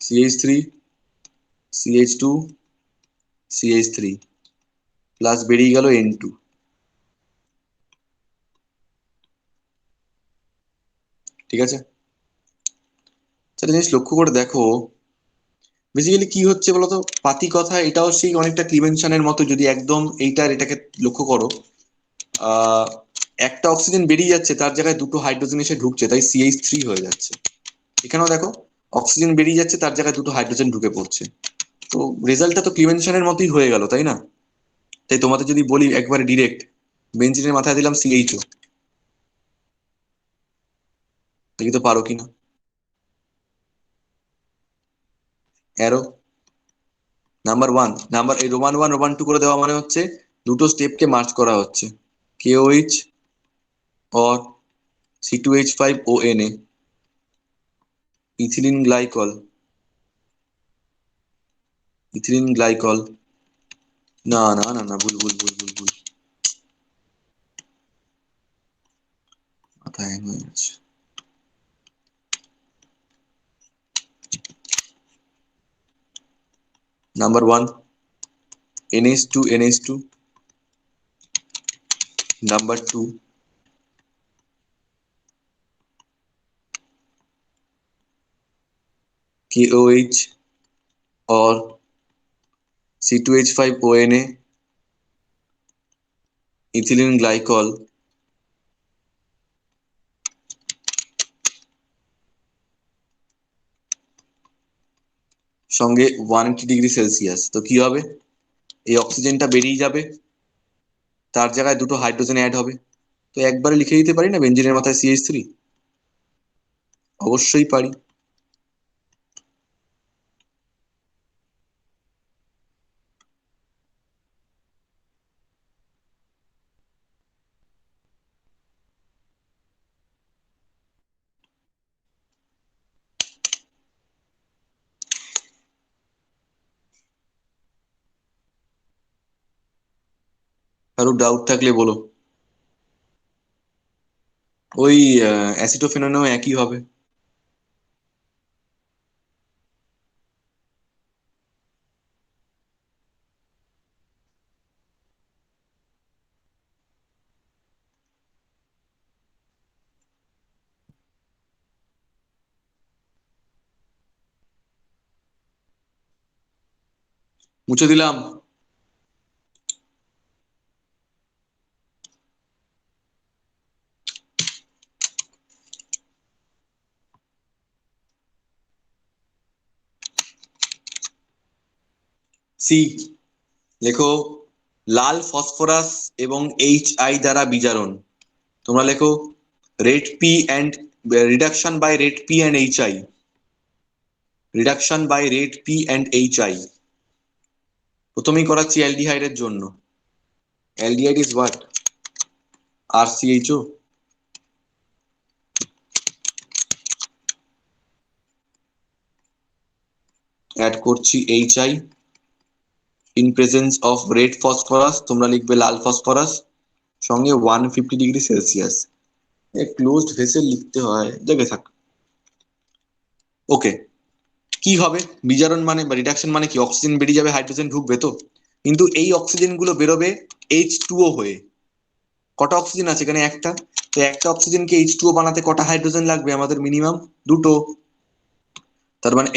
CH3CH2CH3 প্লাস বেরিয়ে গেল N2। ঠিক আছে, সেটা জিনিস লক্ষ্য করে দেখো, বেসিক্যালি কি হচ্ছে বলতো, পাতি কথা এটাও সেই অনেকটা ক্লিভেনশনের মতো, যদি একদম এইটার এটাকে লক্ষ্য করো, আহ একটা অক্সিজেন বেরিয়ে যাচ্ছে, তার জায়গায় দুটো হাইড্রোজেন এসে ঢুকছে, তাই CH3 হয়ে যাচ্ছে। এখানেও দেখো অক্সিজেন বেরিয়ে যাচ্ছে, তার জায়গায় দুটো হাইড্রোজেন ঢুকে পড়ছে। তো রেজাল্টটা তো ক্লিভেনশনের মতোই হয়ে গেল, তাই না? তাই তোমাদের যদি বলি একবারে ডিরেক্ট, বেঞ্জিনের মাথায় দিলাম CHO, দেখি তো পারো কিনা। অ্যারো নাম্বার 1, নাম্বার এই রোমান 1 রোমান 2 করে দেওয়া মানে হচ্ছে দুটো স্টেপকে মার্চ করা হচ্ছে। KOH or C2H5ONA, ethylene glycol, ethylene glycol, না না না না, ভুল ভুল ভুল ভুল ভুল, মাথা হ্যাং হয়ে গেছে। Number 1 NH2NH2, number 2 KOH or C2H5ONA, ethylene glycol, সঙ্গে 180°C। তো কি হবে, এই অক্সিজেনটা বেরিয়ে যাবে, তার জায়গায় দুটো হাইড্রোজেন অ্যাড হবে। তো একবারে লিখে দিতে পারি না বেঞ্জিনের মাথায় CH3? অবশ্যই পারি। কারো ডাউট থাকলে বলো। ওই অ্যাসিটোফেননেও একই হবে। মুছে দিলাম। সি লেখো, লাল ফসফরাস এবং HI দ্বারা বিজারণ। তোমরা লেখো red P and reduction by red P and HI, reduction by red P and HI। প্রথমেই করাচ্ছি অ্যালডিহাইডের জন্য। Aldehyde is what? RCHO। Add করছি HI in presence of red phosphorus, তোমরা লিখবে লাল ফসফরাস, সঙ্গে 150°C। ক্লোজড ভেসেল লিখতে হয়, দেখে থাক। ওকে, কি হবে বিজারণ মানে বা রিডাকশন মানে কি? অক্সিজেন বেরিয়ে যাবে, হাইড্রোজেন ঢুকবে তো, কিন্তু এই অক্সিজেন গুলো বেরোবে H2O হয়ে। কটা অক্সিজেন আছে এখানে? একটা। তো একটা অক্সিজেনকে H2O বানাতে কটা হাইড্রোজেন লাগবে আমাদের? মিনিমাম দুটো। তার মানে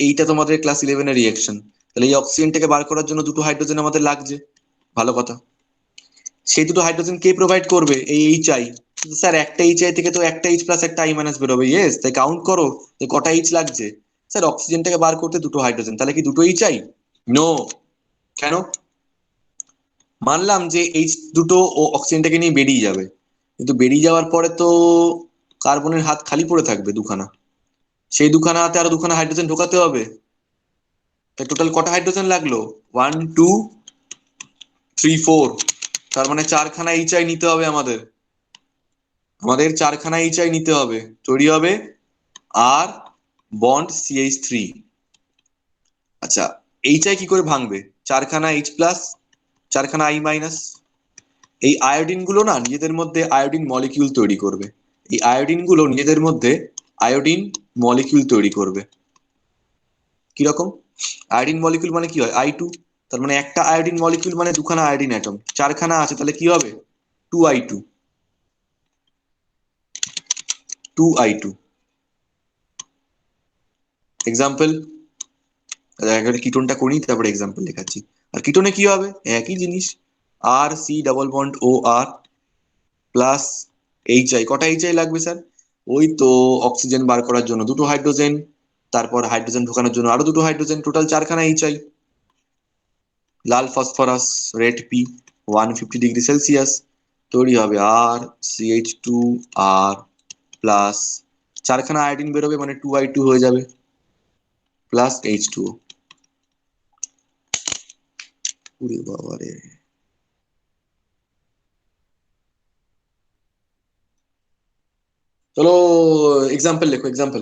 এইটা তোমাদের ক্লাস 11-এর রিয়েকশন। তাহলে এই অক্সিজেনটাকে বার করার জন্য দুটো হাইড্রোজেন আমাদের লাগছে। ভালো কথা। সেই দুটো হাইড্রোজেন কে প্রোভাইড করবে? এই HI। স্যার একটা HI থেকে তো একটা H প্লাস একটা I মাইনাস বেরোবে। ইয়েস, তাই কাউন্ট করো যে কটা H লাগছে। স্যার অক্সিজেনটাকে বার করতে দুটো হাইড্রোজেন, তাহলে কি দুটো HI? নো। কেন? মানলাম যে দুটো ও অক্সিজেনটাকে নিয়ে বেরিয়ে যাবে, কিন্তু বেরিয়ে যাওয়ার পরে তো কার্বনের হাত খালি পড়ে থাকবে দুখানা। সেই দুখানা হাতে আরো দুখানা হাইড্রোজেন ঢোকাতে হবে। তাই টোটাল কটা হাইড্রোজেন লাগলো? 1 2 3 4। তার মানে 4খানা HI নিতে হবে আমাদের। আমাদের 4খানা HI নিতে হবে। তৈরি হবে আর বন্ড CH3। আচ্ছা, HI কি করে ভাঙবে? 4খানা H প্লাস, 4খানা I মাইনাস। এই আয়োডিন গুলো না নিজেদের মধ্যে আয়োডিন মলিকিউল তৈরি করবে। এই আয়োডিন গুলো নিজেদের মধ্যে আয়োডিন মলিকিউল তৈরি করবে। কিরকম? আয়োডিন মলিকিউল মানে কি হয়? I2। তার মানে একটা আয়োডিন মলিকিউল মানে দুখানা আয়োডিন অ্যাটম। 4খানা আছে, তাহলে কি হবে? 2I2, 2I2। এক্সাম্পল, আগে কিটোনটা করি তারপরে এক্সাম্পল দেখাচ্ছি। আর কিটোনে কি হবে, একই জিনিস, R C double bond O R plus H I. কটা এইচ আই লাগবে স্যার? ওই তো অক্সিজেন বার করার জন্য দুটো হাইড্রোজেন, তারপর হাইড্রোজেন ঢোকানোর জন্য আরো দুটো হাইড্রোজেন, টোটাল 4খানা এইচ আই। লাল ফসফরাস রেড পি 150°C তৈরি হবে আর CH2 আর প্লাস 4খানা আয়োডিন বেরোবে, মানে 2I2 হয়ে যাবে প্লাস H2O। ওরে বাবা রে। চলো এক্সাম্পল লেখো, এক্সাম্পল।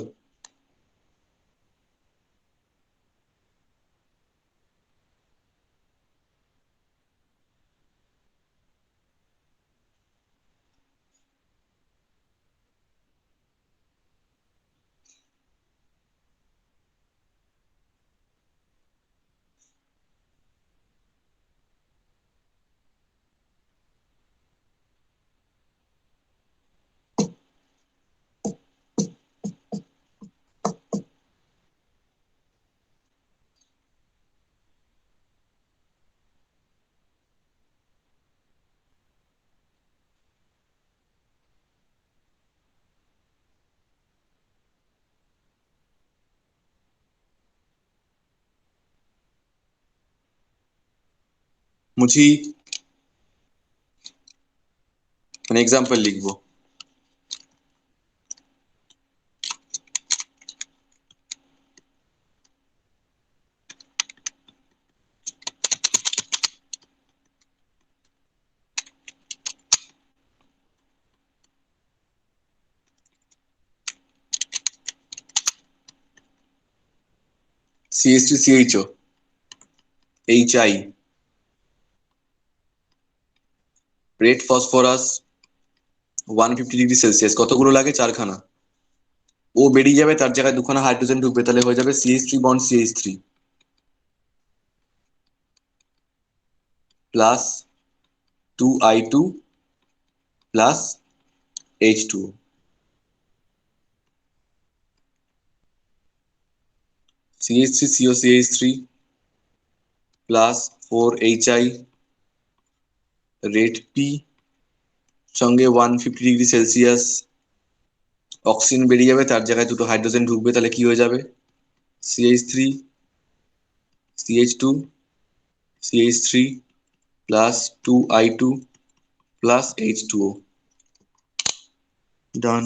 মুছি মানে এক্সাম্পল লিখবো। CH3CHO HI red phosphorus 150°C, কতগুলো লাগে? 4খানা। ও বেরিয়ে যাবে, তার জায়গায় 2খানা হাইড্রোজেন ঢুকবে, তাহলে হয়ে যাবে CH3 bond CH3 plus 2I2 plus H2O। CH3COCH3 plus 4HI red P সঙ্গে 150°C, অক্সিজেন বেরিয়ে যাবে, তার জায়গায় দুটো হাইড্রোজেন ঢুকবে, তাহলে কি হয়ে যাবে? CH3 CH2 CH3 plus 2I2 plus H2O। ডান।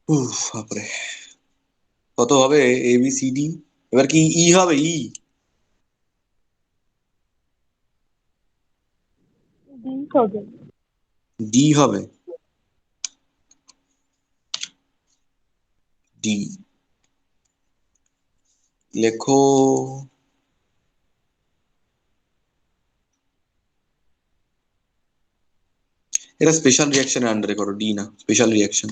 উফ বাপরে, কত হবে? ABCD, এবার কি ই হবে? হবে ডি হবে। ডি লেখো। এটা স্পেশাল রিয়াকশনের আন্ডারে করো, ডি না, স্পেশাল রিয়াকশন।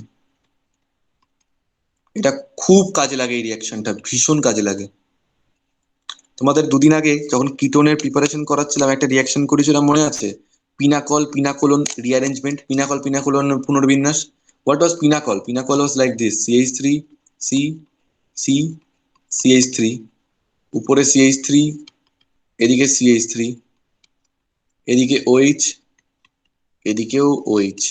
এটা খুব কাজে লাগে, এই রিয়াকশনটা ভীষণ কাজে লাগে। তোমাদের দুদিন আগে যখন কিটোনের প্রিপারেশন করাচ্ছিলাম, একটা রিয়াকশন করেছিলাম, মনে আছে? Pinacol pinacolone rearrangement, pinacol pinacolone পুনর্বিন্যাস। What was pinacol? Pinacol was like this: CH3 C C CH3, উপরে CH3, এদিকে CH3, এদিকে OH, এদিকেও OH।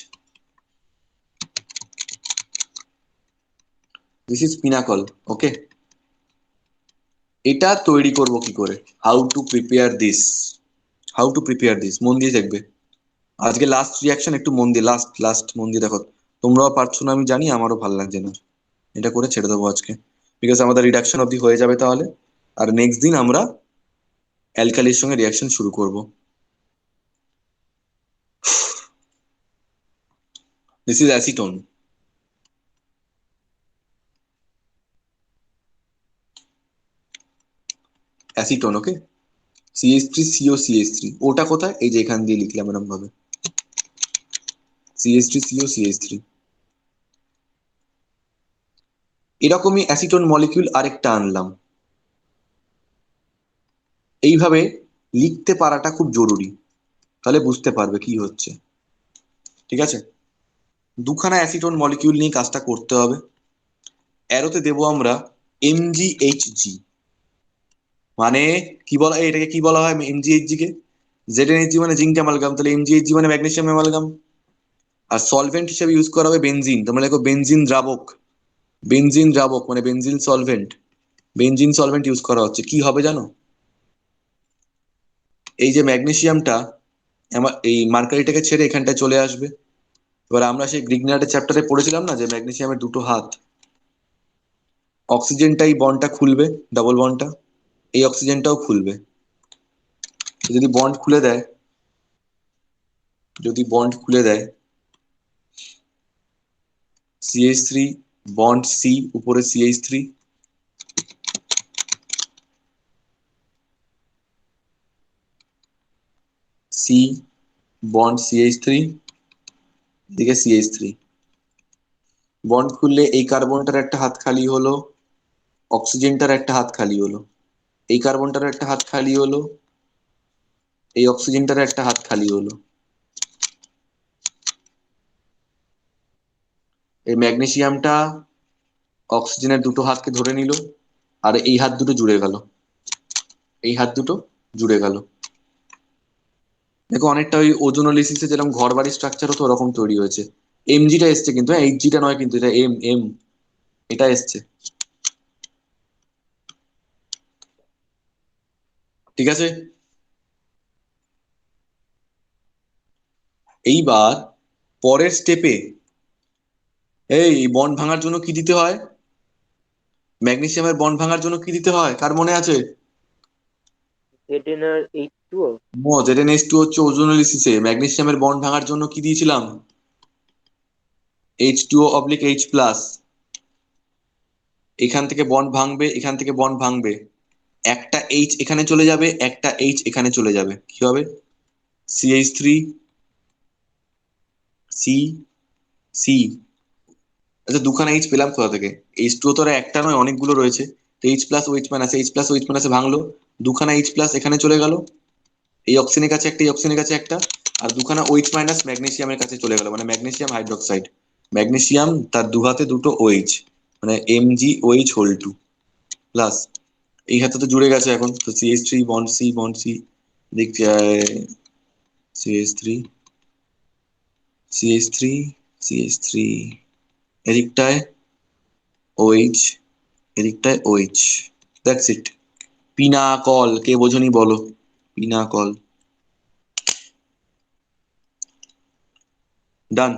This is pinacol. Okay, এটা তৈরি করব কি করে? How to prepare this, how to prepare this, মন দিয়ে দেখবে। আজকে লাস্ট রিয়াকশন, একটু মন দিয়ে, লাস্ট লাস্ট মন দিয়ে দেখো। তোমরাও পারছো না আমি জানি, আমারও ভালো লাগছে না, এটা করে ছেড়ে দেবো আজকে, বিকজ আমাদের রিডাকশন অবধি হয়ে যাবে তাহলে। আর নেক্সট দিন আমরা অ্যালকালির সঙ্গে রিয়াকশন শুরু করব। This is acetone. Acetone, okay. CH3CO CH3, ওটা কোথায়? এই যে এখান দিয়ে লিখলাম এরকম ভাবে, CH3CO CH3। এরকমই অ্যাসিটোন মলিকিউল আরেকটা আনলাম। এইভাবে লিখতে পারাটা খুব জরুরি, তাহলে বুঝতে পারবে কি হচ্ছে। ঠিক আছে, দুখানা অ্যাসিটোন মলিকিউল নিয়ে কাজটা করতে হবে। অ্যারোতে দেবো আমরা MgHg, মানে কি বলা, এটাকে কি বলা হয় MgHg কে? ZnHg মানে জিঙ্ক অ্যামালগাম, তাহলে MgHg মানে ম্যাগনেসিয়াম অ্যামালগাম। আর সলভেন্ট হিসেবে ইউজ করা হবে বেনজিন, তোমরা লেখো বেনজিন দ্রাবক। বেনজিন দ্রাবক মানে benzene solvent, benzene solvent use করা হচ্ছে। কি হবে জানো? এই যে ম্যাগনেসিয়ামটা এই মার্কারিটাকে ছেড়ে এখানটায় চলে আসবে। এবার আমরা সেই গ্রিগনার্ডের চ্যাপ্টারে পড়েছিলাম না যে ম্যাগনেসিয়ামের দুটো হাত, অক্সিজেনটা এই বন্ডটা খুলবে, ডাবল বন্ডটা, এই অক্সিজেনটাও খুলবে। যদি বন্ড খুলে দেয়, যদি বন্ড খুলে দেয়, CH3 বন্ড C, উপরে CH3, C বন্ড CH3, এদিকে CH3। বন্ড খুললে এই কার্বনটার একটা হাত খালি হলো, অক্সিজেনটার একটা হাত খালি হলো, এই কার্বনটার একটা হাত খালি হলো, এই অক্সিজেনটার একটা হাত খালি হলো। এই ম্যাগনেসিয়ামটা অক্সিজেনের দুটো হাতকে ধরে নিল, আর এই হাত দুটো জুড়ে গেল, এই হাত দুটো জুড়ে গেল। দেখো অনেকটা ওই ওজোনোলিসিসে যেরকম ঘর বাড়ির স্ট্রাকচার হতো ওরকম তৈরি হয়েছে। Mgটা এসছে কিন্তু, হ্যাঁ Hgটা নয় কিন্তু, এটা এম, এটা এসছে। ঠিক আছে, এইবার পরের স্টেপে এই বন্ড ভাঙার জন্য কি দিতে হয়? ম্যাগনেসিয়ামের বন্ড ভাঙার জন্য কি দিতে হয়, কার মনে আছে? ZnH2O। ZnH2 হচ্ছে ওজোনোলিসিসে ম্যাগনেসিয়ামের বন্ড ভাঙার জন্য কি দিয়েছিলাম? H2O/H+। এখান থেকে বন্ড ভাঙবে, এখান থেকে বন্ড ভাঙবে, একটা H এখানে চলে যাবে, একটা H এখানে চলে যাবে, কি হবে? CH3 C C। আচ্ছা দুখানা H পেলাম কোথা থেকে? H2O তো আর একটা নয়, অনেকগুলো রয়েছে। H+OH- ভাঙলো, দুখানা H+ এখানে চলে গেল, এই অক্সিজেনের কাছে একটা, এই অক্সিজেনের কাছে একটা, আর দুখানা OH- ম্যাগনেসিয়ামের কাছে চলে গেল, মানে ম্যাগনেসিয়াম হাইড্রোক্সাইড। ম্যাগনেসিয়াম তার দু হাতে দুটো OH, মানে MgOH2 প্লাস। এই হাতে তো জুড়ে গেছে এখন, তো CH3 bond C bond C, দেখতে CH3 CH3 CH3, এদিকটায় OH, এদিকটায় OH, দ্যাটস ইট। পিনাকল, কে বোঝনি বলো? পিনাকল। ডান।